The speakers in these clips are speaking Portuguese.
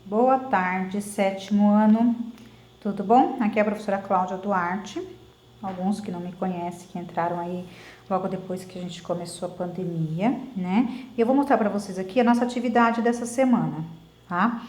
Boa tarde, sétimo ano, tudo bom? Aqui é a professora Cláudia Duarte. Alguns que não me conhecem, que entraram aí logo depois que a gente começou a pandemia, né? E eu vou mostrar para vocês aqui a nossa atividade dessa semana, tá?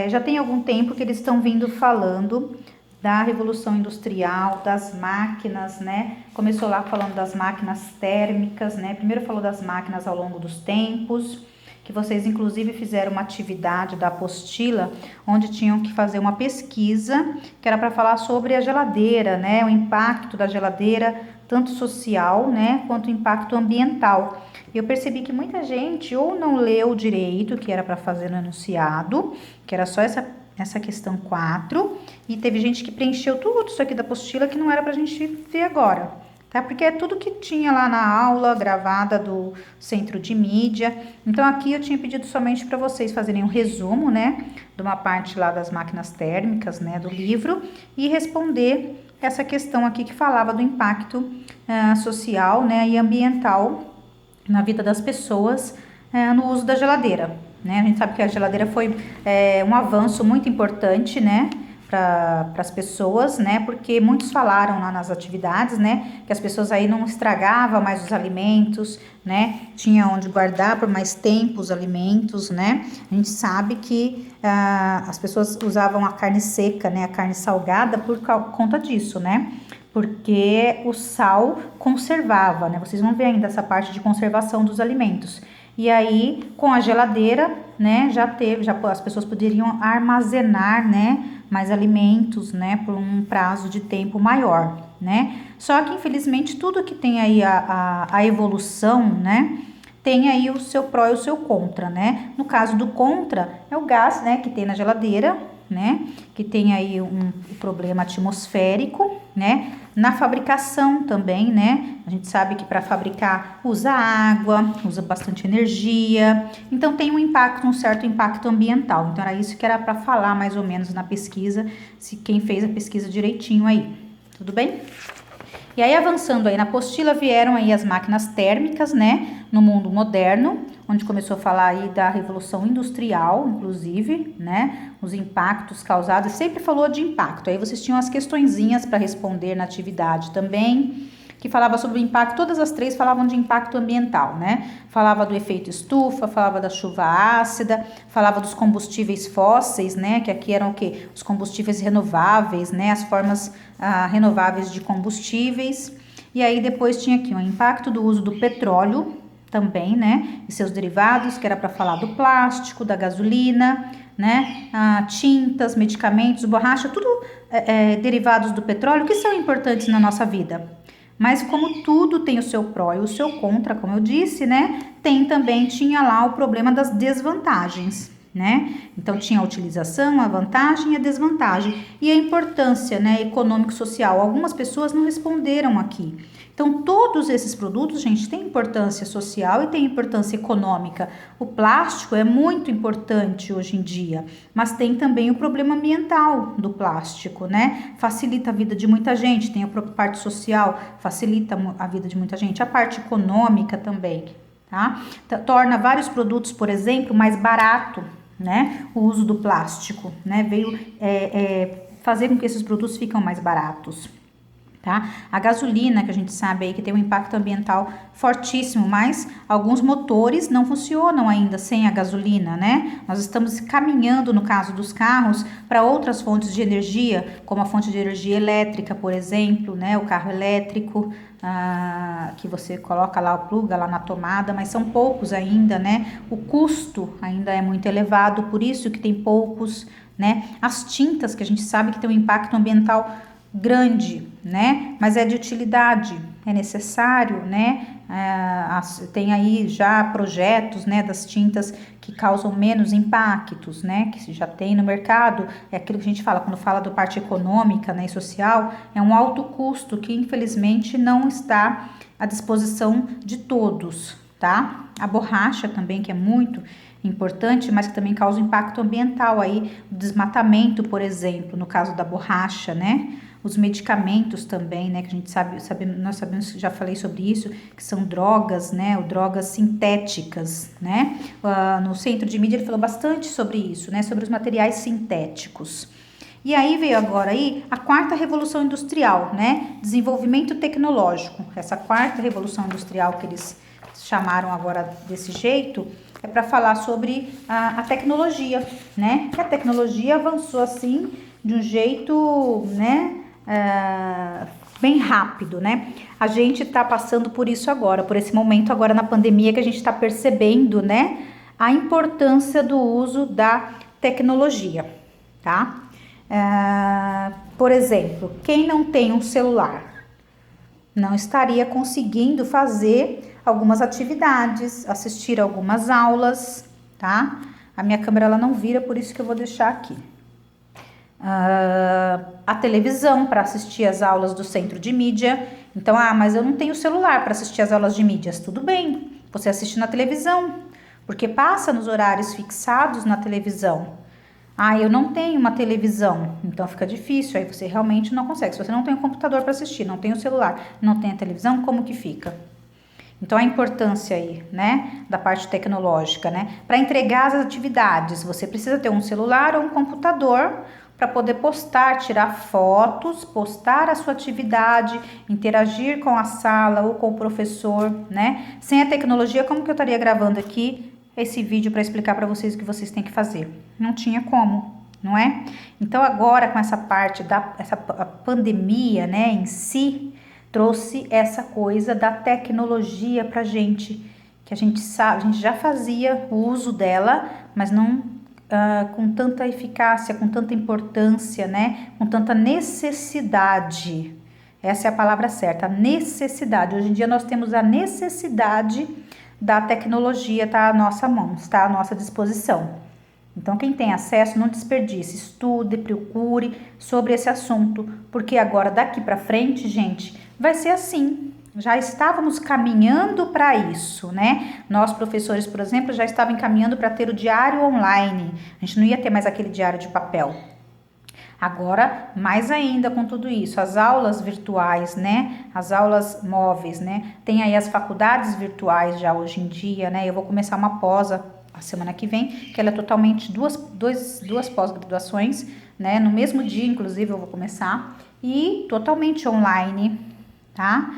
Já tem algum tempo que eles estão vindo falando da Revolução Industrial, das máquinas, né? Começou lá falando das máquinas térmicas, né? Primeiro falou das máquinas ao longo dos tempos, que vocês inclusive fizeram uma atividade da apostila, onde tinham que fazer uma pesquisa, que era para falar sobre a geladeira, né? O impacto da geladeira, tanto social, né? Quanto o impacto ambiental. Eu percebi que muita gente ou não leu direito, que era para fazer no enunciado, que era só essa questão 4, e teve gente que preencheu tudo isso aqui da apostila que não era para a gente ver agora, tá? Porque é tudo que tinha lá na aula gravada do centro de mídia. Então aqui eu tinha pedido somente para vocês fazerem um resumo, né, de uma parte lá das máquinas térmicas, né, do livro, e responder essa questão aqui que falava do impacto social, né, e ambiental na vida das pessoas no uso da geladeira, né? A gente sabe que a geladeira foi um avanço muito importante, né, para as pessoas, né, porque muitos falaram lá nas atividades, né, que as pessoas aí não estragavam mais os alimentos, né, tinha onde guardar por mais tempo os alimentos, né. A gente sabe que as pessoas usavam a carne seca, né, a carne salgada por conta disso, né, porque o sal conservava, né? Vocês vão ver ainda essa parte de conservação dos alimentos. E aí, com a geladeira, né, já as pessoas poderiam armazenar, né, mais alimentos, né, por um prazo de tempo maior, né? Só que, infelizmente, tudo que tem aí a evolução, né, tem aí o seu pró e o seu contra, né? No caso do contra, é o gás, né, que tem na geladeira, né, que tem aí um problema atmosférico, né, na fabricação também, né, a gente sabe que para fabricar usa água, usa bastante energia, então tem um certo impacto ambiental, então era isso que era para falar mais ou menos na pesquisa, se quem fez a pesquisa direitinho aí, tudo bem? E aí, avançando aí na apostila, vieram aí as máquinas térmicas, né, no mundo moderno, onde começou a falar aí da Revolução Industrial, inclusive, né, os impactos causados, sempre falou de impacto. Aí vocês tinham as questõezinhas para responder na atividade também, que falava sobre o impacto, todas as três falavam de impacto ambiental, né? Falava do efeito estufa, falava da chuva ácida, falava dos combustíveis fósseis, né? Que aqui eram o quê? Os combustíveis renováveis, né? As formas renováveis de combustíveis. E aí depois tinha aqui o impacto do uso do petróleo também, né? E seus derivados, que era para falar do plástico, da gasolina, né? Tintas, medicamentos, borracha, tudo derivados do petróleo que são importantes na nossa vida. Mas como tudo tem o seu pró e o seu contra, como eu disse, né? Tinha lá o problema das desvantagens, né? Então tinha a utilização, a vantagem e a desvantagem. E a importância, né, econômico-social. Algumas pessoas não responderam aqui. Então, todos esses produtos, gente, têm importância social e têm importância econômica. O plástico é muito importante hoje em dia, mas tem também o problema ambiental do plástico, né? Facilita a vida de muita gente, tem a parte social, facilita a vida de muita gente, a parte econômica também, tá? Torna vários produtos, por exemplo, mais barato, né? O uso do plástico, né? Veio fazer com que esses produtos fiquem mais baratos. Tá? A gasolina, que a gente sabe aí que tem um impacto ambiental fortíssimo, mas alguns motores não funcionam ainda sem a gasolina, né? Nós estamos caminhando, no caso dos carros, para outras fontes de energia, como a fonte de energia elétrica, por exemplo, né? O carro elétrico, que você coloca lá, pluga lá na tomada, mas são poucos ainda, né? O custo ainda é muito elevado, por isso que tem poucos, né? As tintas, que a gente sabe que tem um impacto ambiental grande, né? Mas é de utilidade, é necessário, né? Tem aí já projetos, né, das tintas que causam menos impactos, né? Que já tem no mercado. É aquilo que a gente fala quando fala da parte econômica, né, e social, é um alto custo que infelizmente não está à disposição de todos, tá? A borracha também, que é muito importante, mas que também causa impacto ambiental aí, desmatamento, por exemplo, no caso da borracha, né? Os medicamentos também, né, que a gente nós sabemos, já falei sobre isso, que são drogas, né, ou drogas sintéticas, né? No centro de mídia ele falou bastante sobre isso, né, sobre os materiais sintéticos. E aí veio agora aí a quarta revolução industrial, né? Desenvolvimento tecnológico. Essa quarta revolução industrial que eles chamaram agora desse jeito é para falar sobre a tecnologia, né? Que a tecnologia avançou assim de um jeito, né? Bem rápido, né? A gente está passando por isso agora, por esse momento agora na pandemia que a gente está percebendo, né? A importância do uso da tecnologia, tá? Por exemplo, quem não tem um celular não estaria conseguindo fazer algumas atividades, assistir algumas aulas, tá? A minha câmera ela não vira, por isso que eu vou deixar aqui. A televisão para assistir as aulas do centro de mídia. Então, mas eu não tenho celular para assistir as aulas de mídias. Tudo bem, você assiste na televisão, porque passa nos horários fixados na televisão. Eu não tenho uma televisão, então fica difícil, aí você realmente não consegue. Se você não tem um computador para assistir, não tem o celular, não tem a televisão, como que fica? Então, a importância aí, né, da parte tecnológica, né? Para entregar as atividades, você precisa ter um celular ou um computador para poder postar, tirar fotos, postar a sua atividade, interagir com a sala ou com o professor, né? Sem a tecnologia, como que eu estaria gravando aqui esse vídeo para explicar para vocês o que vocês têm que fazer? Não tinha como, não é? Então agora com essa parte a pandemia, né, em si, trouxe essa coisa da tecnologia pra gente, que a gente sabe, a gente já fazia o uso dela, mas não com tanta eficácia, com tanta importância, né, com tanta necessidade. Essa é a palavra certa, a necessidade. Hoje em dia nós temos a necessidade da tecnologia, tá à nossa mão, está à nossa disposição. Então, quem tem acesso, não desperdice, estude, procure sobre esse assunto, porque agora, daqui para frente, gente, vai ser assim. Já estávamos caminhando para isso, né? Nós, professores, por exemplo, já estávamos encaminhando para ter o diário online. A gente não ia ter mais aquele diário de papel. Agora, mais ainda com tudo isso, as aulas virtuais, né? As aulas móveis, né? Tem aí as faculdades virtuais já hoje em dia, né? Eu vou começar uma pós a semana que vem, que ela é totalmente duas pós-graduações, né? No mesmo dia, inclusive, eu vou começar, e totalmente online, tá?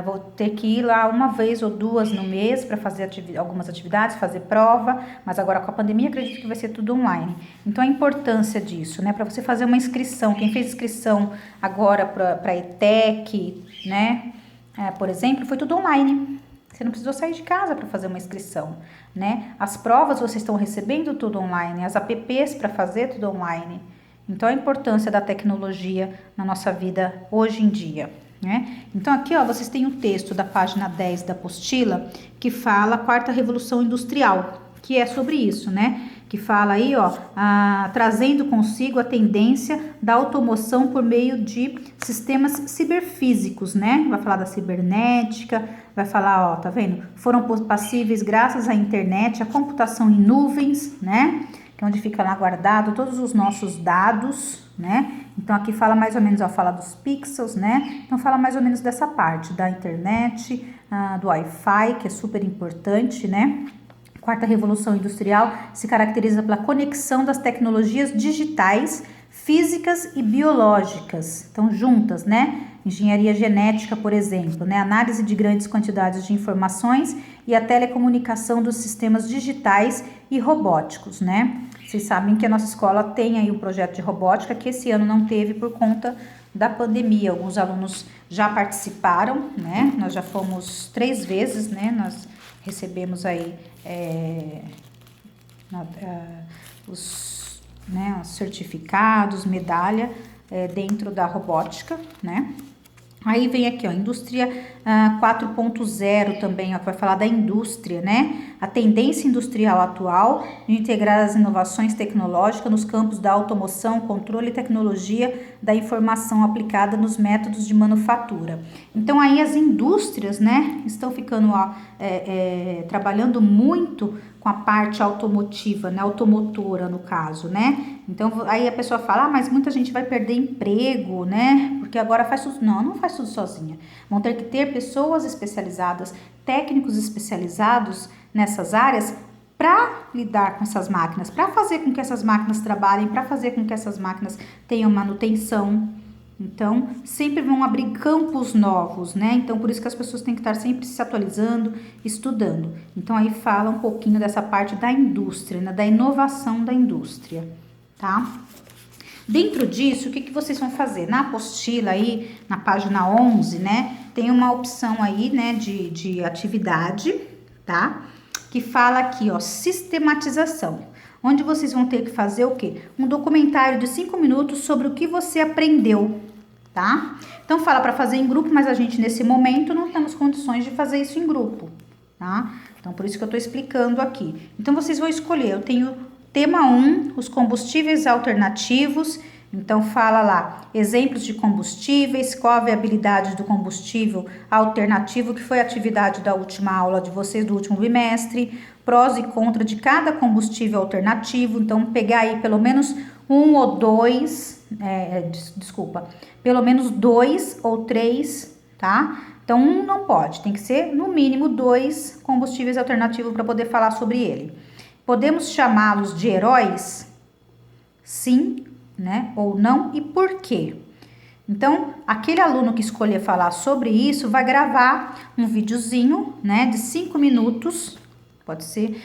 Vou ter que ir lá uma vez ou duas no mês para fazer algumas atividades, fazer prova, mas agora com a pandemia acredito que vai ser tudo online. Então a importância disso, né? Para você fazer uma inscrição, quem fez inscrição agora para ETEC, né? Por exemplo, foi tudo online. Você não precisou sair de casa para fazer uma inscrição, né? As provas vocês estão recebendo tudo online, as apps para fazer tudo online. Então a importância da tecnologia na nossa vida hoje em dia, né? Então aqui, ó, vocês têm o texto da página 10 da apostila que fala a quarta revolução industrial, que é sobre isso, né? Que fala aí, ó, trazendo consigo a tendência da automoção por meio de sistemas ciberfísicos, né? Vai falar da cibernética, vai falar, ó, tá vendo? Foram passíveis graças à internet, à computação em nuvens, né? Que é onde fica lá guardado todos os nossos dados, né? Então aqui fala mais ou menos, ó, fala dos pixels, né? Então fala mais ou menos dessa parte da internet, do Wi-Fi, que é super importante, né? Quarta revolução industrial se caracteriza pela conexão das tecnologias digitais, físicas e biológicas, então juntas, né? Engenharia genética, por exemplo, né? Análise de grandes quantidades de informações e a telecomunicação dos sistemas digitais e robóticos, né? Vocês sabem que a nossa escola tem aí um projeto de robótica que esse ano não teve por conta da pandemia. Alguns alunos já participaram, né? Nós já fomos 3 vezes, né? Nós recebemos aí os certificados, medalha dentro da robótica, né? Aí vem aqui, ó, indústria 4.0 também, ó, que vai falar da indústria, né? A tendência industrial atual de integrar as inovações tecnológicas nos campos da automoção, controle e tecnologia da informação aplicada nos métodos de manufatura. Então, aí as indústrias, né, estão ficando, ó, trabalhando muito com a parte automotiva, né, automotora no caso, né? Então, aí a pessoa fala, mas muita gente vai perder emprego, né? Porque agora faz tudo. Não, não faz tudo sozinha. Vão ter que ter pessoas especializadas, técnicos especializados nessas áreas para lidar com essas máquinas, para fazer com que essas máquinas trabalhem, para fazer com que essas máquinas tenham manutenção. Então, sempre vão abrir campos novos, né? Então, por isso que as pessoas têm que estar sempre se atualizando, estudando. Então, aí fala um pouquinho dessa parte da indústria, né? Da inovação da indústria, tá? Dentro disso, o que que vocês vão fazer? Na apostila aí, na página 11, né? Tem uma opção aí, né, de atividade, tá? Que fala aqui, ó, sistematização. Onde vocês vão ter que fazer o quê? Um documentário de 5 minutos sobre o que você aprendeu, tá? Então, fala para fazer em grupo, mas a gente, nesse momento, não temos condições de fazer isso em grupo, tá? Então, por isso que eu tô explicando aqui. Então, vocês vão escolher, eu tenho tema 1, os combustíveis alternativos. Então, fala lá, exemplos de combustíveis, qual a viabilidade do combustível alternativo, que foi a atividade da última aula de vocês, do último bimestre, prós e contras de cada combustível alternativo. Então, pegar aí pelo menos um ou dois, pelo menos 2 ou 3, tá? Então, um não pode, tem que ser no mínimo 2 combustíveis alternativos para poder falar sobre ele. Podemos chamá-los de heróis? Sim, né? Ou não, e por quê? Então, aquele aluno que escolher falar sobre isso vai gravar um videozinho, né, de 5 minutos. Pode ser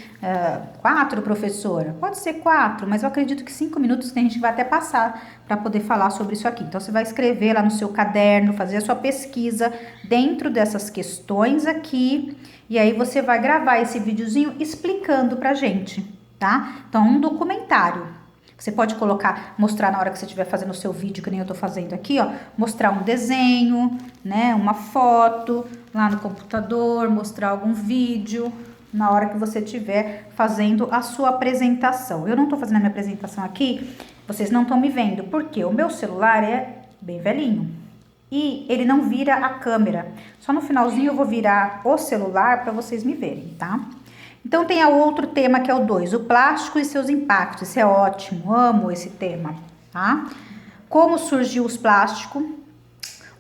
4, professora? Pode ser 4, mas eu acredito que 5 minutos que a gente vai até passar para poder falar sobre isso aqui. Então, você vai escrever lá no seu caderno, fazer a sua pesquisa dentro dessas questões aqui, e aí você vai gravar esse videozinho explicando pra gente, tá? Então, um documentário. Você pode colocar, mostrar na hora que você estiver fazendo o seu vídeo, que nem eu tô fazendo aqui, ó, mostrar um desenho, né, uma foto lá no computador, mostrar algum vídeo na hora que você estiver fazendo a sua apresentação. Eu não tô fazendo a minha apresentação aqui, vocês não estão me vendo, porque o meu celular é bem velhinho e ele não vira a câmera. Só no finalzinho eu vou virar o celular para vocês me verem, tá? Então, tem outro tema que é o 2, o plástico e seus impactos. Isso é ótimo, amo esse tema, tá? Como surgiu os plásticos,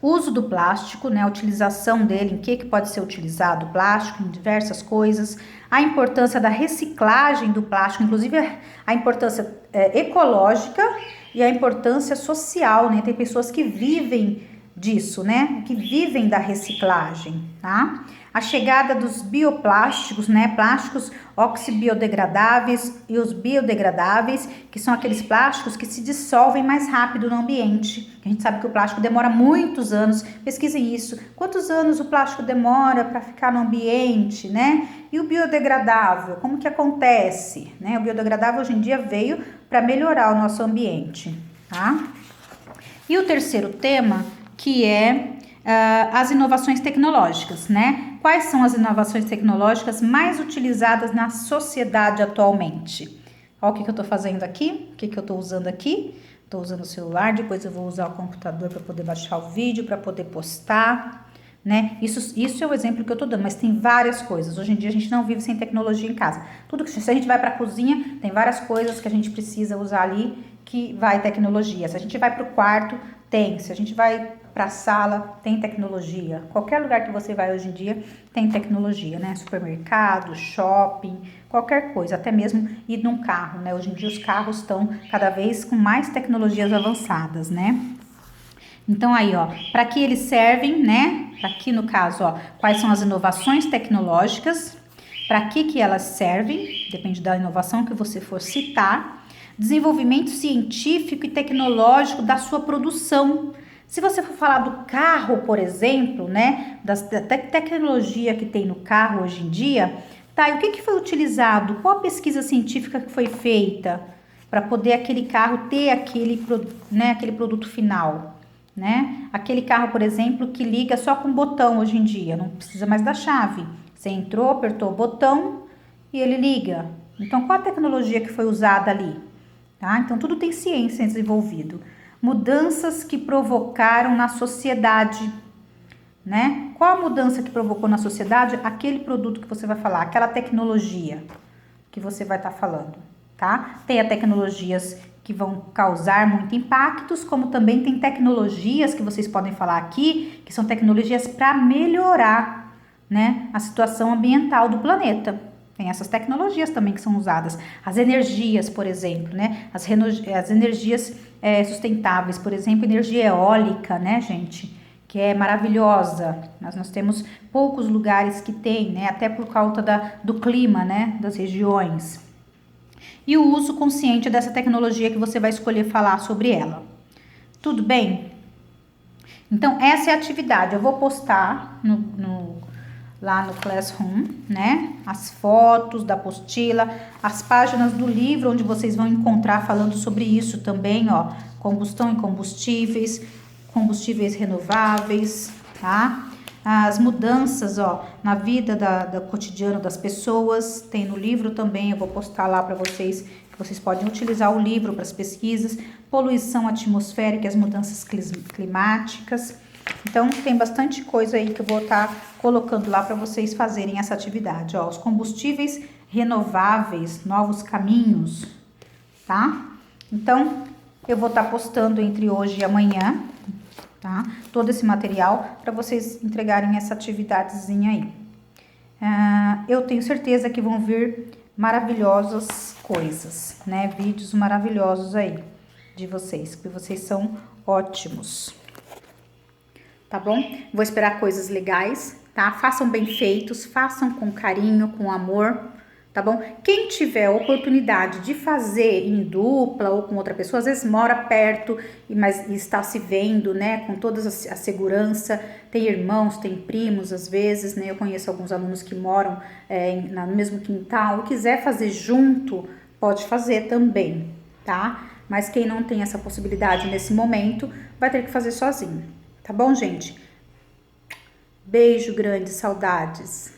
uso do plástico, né? A utilização dele, em que pode ser utilizado o plástico, em diversas coisas. A importância da reciclagem do plástico, inclusive a importância ecológica e a importância social, né? Tem pessoas que vivem disso, né? Que vivem da reciclagem, tá? A chegada dos bioplásticos, né? Plásticos oxibiodegradáveis e os biodegradáveis, que são aqueles plásticos que se dissolvem mais rápido no ambiente. A gente sabe que o plástico demora muitos anos. Pesquisem isso. Quantos anos o plástico demora para ficar no ambiente, né? E o biodegradável, como que acontece, né? O biodegradável hoje em dia veio para melhorar o nosso ambiente, tá? E o terceiro tema, que é as inovações tecnológicas, né? Quais são as inovações tecnológicas mais utilizadas na sociedade atualmente? Olha o que eu estou fazendo aqui, o que eu estou usando aqui. Estou usando o celular, depois eu vou usar o computador para poder baixar o vídeo, para poder postar, né? Isso é o exemplo que eu estou dando, mas tem várias coisas. Hoje em dia a gente não vive sem tecnologia em casa. Tudo que se a gente vai para a cozinha, tem várias coisas que a gente precisa usar ali que vai tecnologia. Se a gente vai para o quarto, tem. Se a gente vai para a sala, tem tecnologia. Qualquer lugar que você vai hoje em dia tem tecnologia, né? Supermercado, shopping, qualquer coisa, até mesmo ir num carro, né? Hoje em dia os carros estão cada vez com mais tecnologias avançadas, né? Então aí, ó, para que eles servem, né? Aqui no caso, ó, quais são as inovações tecnológicas? Para que elas servem? Depende da inovação que você for citar. Desenvolvimento científico e tecnológico da sua produção. Se você for falar do carro, por exemplo, né, da tecnologia que tem no carro hoje em dia, tá, e o que foi utilizado? Qual a pesquisa científica que foi feita para poder aquele carro ter aquele produto final, né? Aquele carro, por exemplo, que liga só com botão hoje em dia, não precisa mais da chave. Você entrou, apertou o botão e ele liga. Então, qual a tecnologia que foi usada ali? Tá? Então, tudo tem ciência desenvolvido. Mudanças que provocaram na sociedade, né? Qual a mudança que provocou na sociedade? Aquele produto que você vai falar, aquela tecnologia que você vai estar falando, tá? Tem as tecnologias que vão causar muito impactos, como também tem tecnologias que vocês podem falar aqui, que são tecnologias para melhorar, né, a situação ambiental do planeta. Tem essas tecnologias também que são usadas. As energias, por exemplo, né? As energias sustentáveis, por exemplo, energia eólica, né, gente? Que é maravilhosa. Nós temos poucos lugares que tem, né? Até por causa do clima, né? Das regiões. E o uso consciente dessa tecnologia que você vai escolher falar sobre ela. Tudo bem? Então, essa é a atividade. Eu vou postar lá no Classroom, né? As fotos da apostila, as páginas do livro onde vocês vão encontrar falando sobre isso também, ó. Combustão e combustíveis renováveis, tá? As mudanças, ó, na vida do cotidiano das pessoas, tem no livro também, eu vou postar lá para vocês, que vocês podem utilizar o livro para as pesquisas, poluição atmosférica, as mudanças climáticas. Então, tem bastante coisa aí que eu vou estar colocando lá para vocês fazerem essa atividade, ó, os combustíveis renováveis, novos caminhos, tá? Então, eu vou estar postando entre hoje e amanhã, tá? Todo esse material para vocês entregarem essa atividadezinha aí. Eu tenho certeza que vão vir maravilhosas coisas, né? Vídeos maravilhosos aí de vocês, que vocês são ótimos. Tá bom? Vou esperar coisas legais, tá? Façam bem feitos, façam com carinho, com amor, tá bom? Quem tiver a oportunidade de fazer em dupla ou com outra pessoa, às vezes mora perto, mas está se vendo, né, com toda a segurança, tem irmãos, tem primos, às vezes, né, eu conheço alguns alunos que moram no mesmo quintal, e quiser fazer junto, pode fazer também, tá? Mas quem não tem essa possibilidade nesse momento, vai ter que fazer sozinho, tá bom, gente? Beijo grande, saudades!